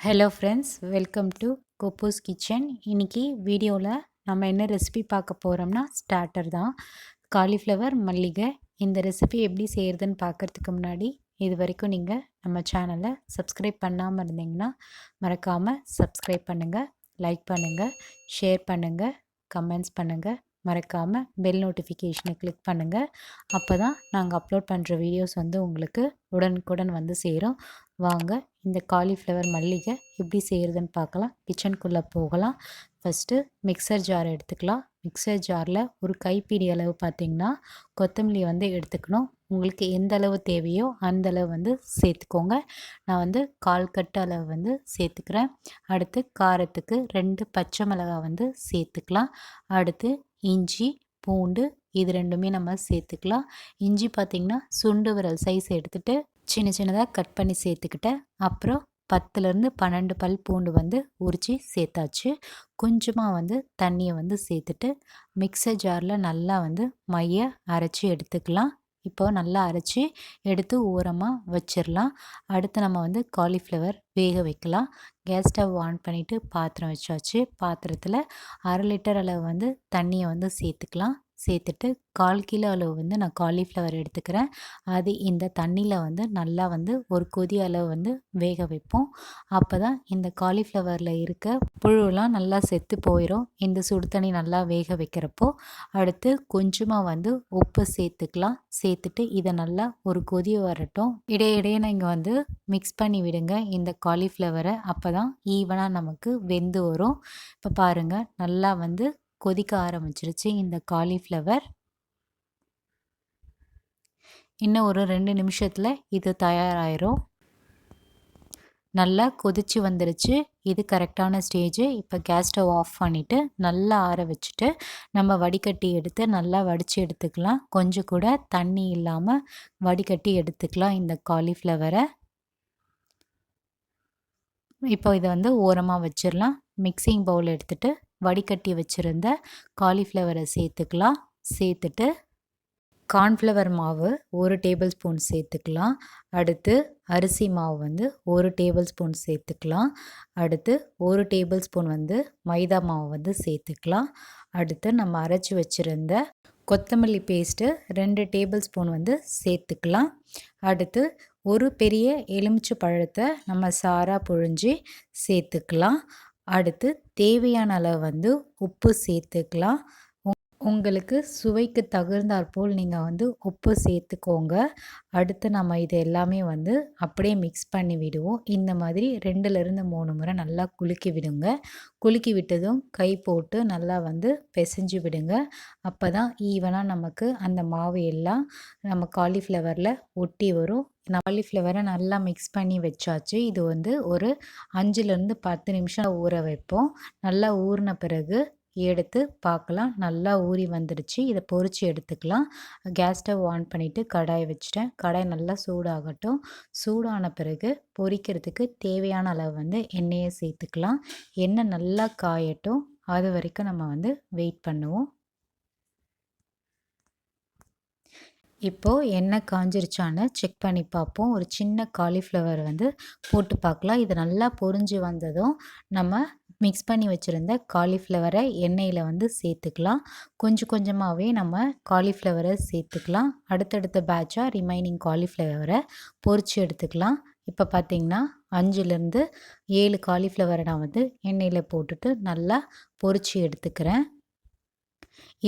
Hello friends, welcome to கோப்பூஸ் kitchen. இன்றைக்கி வீடியோவில் நம்ம என்ன ரெசிபி பார்க்க போகிறோம்னா ஸ்டார்டர் தான். காலிஃப்ளவர் மல்லிகை. இந்த ரெசிபி எப்படி செய்கிறதுன்னு பார்க்குறதுக்கு முன்னாடி இது வரைக்கும் நீங்கள் நம்ம சேனலை சப்ஸ்கிரைப் பண்ணாமல் இருந்தீங்கன்னா மறக்காமல் சப்ஸ்கிரைப் பண்ணுங்கள், லைக் பண்ணுங்கள், ஷேர் பண்ணுங்கள், கமெண்ட்ஸ் பண்ணுங்கள். மறக்காமல் பெல் நோட்டிஃபிகேஷனை கிளிக் பண்ணுங்கள். அப்போ தான் நாங்கள் அப்லோட் பண்ணுற வீடியோஸ் உங்களுக்கு உடனுக்குடன் சேரும். வாங்க இந்த காலிஃப்ளவர் மல்லிகை எப்படி செய்கிறதுன்னு பார்க்கலாம். கிச்சனுக்குள்ளே போகலாம். ஃபஸ்ட்டு மிக்சர் ஜார் எடுத்துக்கலாம். மிக்சர் ஜாரில் ஒரு கைப்பிடி அளவு பார்த்திங்கன்னா கொத்தமல்லி எடுத்துக்கணும். உங்களுக்கு எந்த அளவு தேவையோ அந்த அளவு சேர்த்துக்கோங்க. நான் 1/4 கட்டு அளவு சேர்த்துக்கிறேன். அடுத்து காரத்துக்கு 2 பச்சை மிளகாய் சேர்த்துக்கலாம். அடுத்து இஞ்சி, பூண்டு இது ரெண்டுமே நம்ம சேர்த்துக்கலாம். இஞ்சி பார்த்திங்கன்னா சுண்டு விரல் சைஸ் எடுத்துகிட்டு சின்ன சின்னதாக கட் பண்ணி சேர்த்துக்கிட்டேன். அப்புறம் 10லேருந்து 12 பல் பூண்டு உரித்து சேர்த்தாச்சு. கொஞ்சமாக தண்ணியை சேர்த்துட்டு மிக்சர் ஜாரில் நல்லா மைய அரைச்சி எடுத்துக்கலாம். இப்போ நல்லா அரைச்சி எடுத்து ஓரமாக வச்சிடலாம். அடுத்து நம்ம காலிஃப்ளவர் வேக வைக்கலாம். கேஸ் ஸ்டவ் ஆன் பண்ணிவிட்டு பாத்திரம் வச்சாச்சு. பாத்திரத்தில் 1/2 லிட்டர் அளவு தண்ணியை சேர்த்துக்கலாம். சேர்த்துட்டு 1/4 கிலோ அளவு நான் காலிஃப்ளவர் எடுத்துக்கிறேன். அது இந்த தண்ணியில் நல்லா ஒரு கொதி அளவு வேக வைப்போம். அப்போ தான் இந்த காலிஃப்ளவரில் இருக்க புழுலாம் நல்லா செத்து போயிடும் இந்த சுடு தண்ணி நல்லா வேக வைக்கிறப்போ. அடுத்து கொஞ்சமாக உப்பு சேர்த்துக்கலாம். சேர்த்துட்டு இதை நல்லா ஒரு கொதி வரட்டும். இடையிடையே நீங்கள் மிக்ஸ் பண்ணி விடுங்க இந்த காலிஃப்ளவரை. அப்போ தான் ஈவனாக நமக்கு வெந்து வரும். இப்போ பாருங்கள் நல்லா கொதிக்க ஆரம்பிச்சிருச்சு இந்த காலிஃப்ளவர். இன்னும் ஒரு 2 நிமிஷத்தில் இது தயாராகிரும். நல்லா கொதிச்சு வந்துருச்சு. இது கரெக்டான ஸ்டேஜு. இப்போ கேஸ் ஸ்டவ் ஆஃப் பண்ணிவிட்டு நல்லா ஆற வச்சுட்டு நம்ம வடிகட்டி எடுத்து நல்லா வடித்து எடுத்துக்கலாம். கொஞ்சம் கூட தண்ணி இல்லாமல் வடிகட்டி எடுத்துக்கலாம் இந்த காலிஃப்ளவரை. இப்போ இதை ஓரமாக வச்சிடலாம். மிக்சிங் பவுல் எடுத்துகிட்டு வடிகட்டி வச்சுருந்த காலிஃப்ளவரை சேர்த்துக்கலாம். சேர்த்துட்டு கார்ன்ஃப்ளவர் மாவு 1 டேபிள் ஸ்பூன் சேர்த்துக்கலாம். அடுத்து அரிசி மாவு 1 டேபிள் ஸ்பூன் சேர்த்துக்கலாம். அடுத்து 1 டேபிள் ஸ்பூன் மைதா மாவு சேர்த்துக்கலாம். அடுத்து நம்ம அரைச்சி வச்சுருந்த கொத்தமல்லி பேஸ்ட்டு 2 டேபிள் ஸ்பூன் சேர்த்துக்கலாம். அடுத்து ஒரு பெரிய எலுமிச்சை பழத்தை நம்ம சாறாக புழிஞ்சி சேர்த்துக்கலாம். அடுத்து தேவையான அளவு உப்பு சேர்த்துக்கலாம். உங்களுக்கு சுவைக்கு தகுந்தாற்போல் நீங்கள் உப்பு சேர்த்துக்கோங்க. அடுத்து நம்ம இது எல்லாமே அப்படியே மிக்ஸ் பண்ணி விடுவோம். இந்த மாதிரி 2லேருந்து 3 முறை நல்லா குலுக்கி விடுங்க. குலுக்கி விட்டதும் கை போட்டு நல்லா பிசைஞ்சு விடுங்க. அப்போ தான் ஈவனாக நமக்கு அந்த மாவு எல்லாம் நம்ம காலிஃப்ளவரில் ஒட்டி வரும். காலிஃப்ளவரை நல்லா மிக்ஸ் பண்ணி வச்சாச்சு. இது ஒரு 5லேருந்து 10 நிமிஷம் ஊற வைப்போம். நல்லா ஊறின பிறகு எடுத்து பார்க்கலாம். நல்லா ஊறி வந்துடுச்சு. இதை பொரித்து எடுத்துக்கலாம். கேஸ் ஸ்டவ் ஆன் பண்ணிவிட்டு கடாயை வச்சுட்டேன். கடாய் நல்லா சூடாகட்டும். சூடான பிறகு பொரிக்கிறதுக்கு தேவையான அளவு எண்ணெயை சேர்த்துக்கலாம். எண்ணெய் நல்லா காயட்டும். அது வரைக்கும் நம்ம வெயிட் பண்ணுவோம். இப்போது எண்ணெய் காஞ்சிருச்சான்னு செக் பண்ணி பார்ப்போம். ஒரு சின்ன காலிஃப்ளவர் போட்டு பார்க்கலாம். இது நல்லா பொரிஞ்சு வந்ததும் நம்ம மிக்ஸ் பண்ணி வச்சுருந்த காலிஃப்ளவரை எண்ணெயில் சேர்த்துக்கலாம். கொஞ்சம் கொஞ்சமாகவே நம்ம காலிஃப்ளவரை சேர்த்துக்கலாம். அடுத்தடுத்த பேட்சாக ரிமைனிங் காலிஃப்ளவரை பொரித்து எடுத்துக்கலாம். இப்போ பார்த்திங்கன்னா 5லேருந்து 7 காலிஃப்ளவரை நான் எண்ணெயில் போட்டுட்டு நல்லா பொரித்து எடுத்துக்கிறேன்.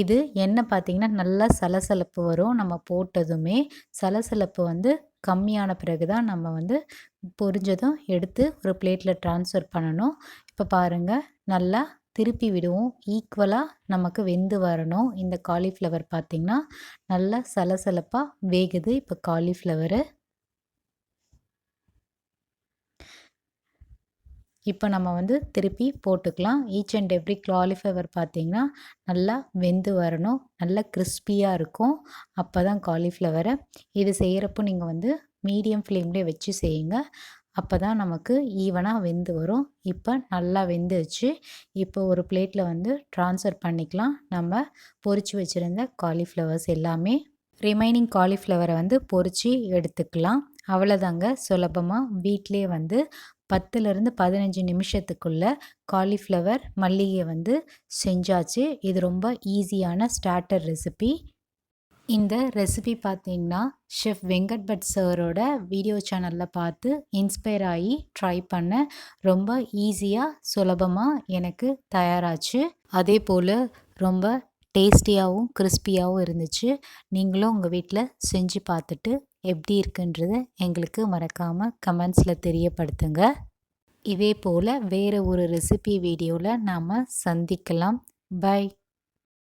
இது எண்ணெய் பார்த்திங்கன்னா நல்லா சலசலப்பு வரும். நம்ம போட்டதுமே சலசலப்பு கம்மியான பிறகு தான் நம்ம பொரிஞ்சதும் எடுத்து ஒரு பிளேட்டில் ட்ரான்ஸ்ஃபர் பண்ணணும். இப்போ பாருங்கள் நல்லா திருப்பி விடுவோம். ஈக்குவலாக நமக்கு வெந்து வரணும். இந்த காலிஃப்ளவர் பார்த்திங்கன்னா நல்லா சலசலப்பாக வேகுது. இப்போ காலிஃப்ளவரு இப்போ நம்ம திருப்பி போட்டுக்கலாம். ஈச் அண்ட் எவ்ரி காலிஃப்ளவர் பார்த்திங்கன்னா நல்லா வெந்து வரணும். நல்லா கிறிஸ்பியாக இருக்கும். அப்போ தான் காலிஃப்ளவரை இது செய்கிறப்போ நீங்கள் மீடியம் ஃப்ளேம்லேயே வச்சு செய்யுங்க. அப்போ தான் நமக்கு ஈவனாக வெந்து வரும். இப்போ நல்லா வெந்துருச்சு. இப்போ ஒரு பிளேட்டில் ட்ரான்ஸ்ஃபர் பண்ணிக்கலாம். நம்ம பொரித்து வச்சுருந்த காலிஃப்ளவர்ஸ் எல்லாமே ரிமைனிங் காலிஃப்ளவரை பொரித்து எடுத்துக்கலாம். அவ்வளோதாங்க. சுலபமாக வீட்டிலே 10லேருந்து 15 நிமிஷத்துக்குள்ள காலிஃப்ளவர் மல்லிகை வந்து செஞ்சாச்சு. இது ரொம்ப ஈஸியான ஸ்டார்ட்டர் ரெசிபி. இந்த ரெசிபி பார்த்தீங்கன்னா ஷெஃப் வெங்கட் பட் சாரோட வீடியோ சேனலில் பார்த்து இன்ஸ்பயர் ஆகி ட்ரை பண்ணேன். ரொம்ப ஈஸியாக சுலபமாக எனக்கு தயாராச்சு. அதே போல் ரொம்ப டேஸ்டியாகவும் கிறிஸ்பியாகவும் இருந்துச்சு. நீங்களும் உங்கள் வீட்டில் செஞ்சு பார்த்துட்டு எப்படி இருக்குன்றத எங்களுக்கு மறக்காமல் கமெண்ட்ஸில் தெரியப்படுத்துங்க. இதே போல் வேறு ஒரு ரெசிபி வீடியோவில் நாம் சந்திக்கலாம். பை.